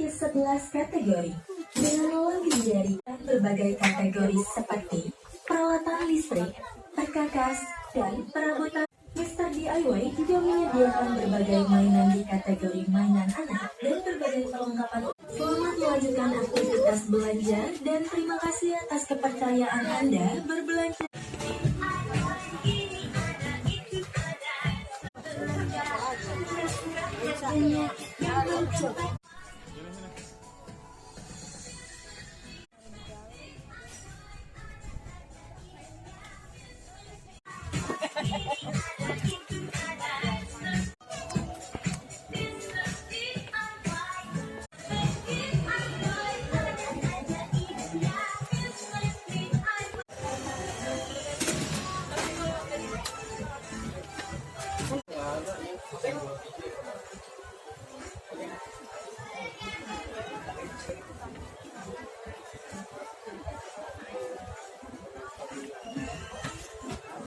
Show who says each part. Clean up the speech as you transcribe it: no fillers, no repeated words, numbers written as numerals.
Speaker 1: memiliki 11 kategori dengan lebih dari berbagai kategori seperti peralatan listrik, perkakas, dan perabotan. Mr. DIY juga menyediakan berbagai mainan di kategori mainan anak dan berbagai perlengkapan. Selamat melanjutkan aktivitas belanja dan terima kasih atas kepercayaan Anda berbelanja.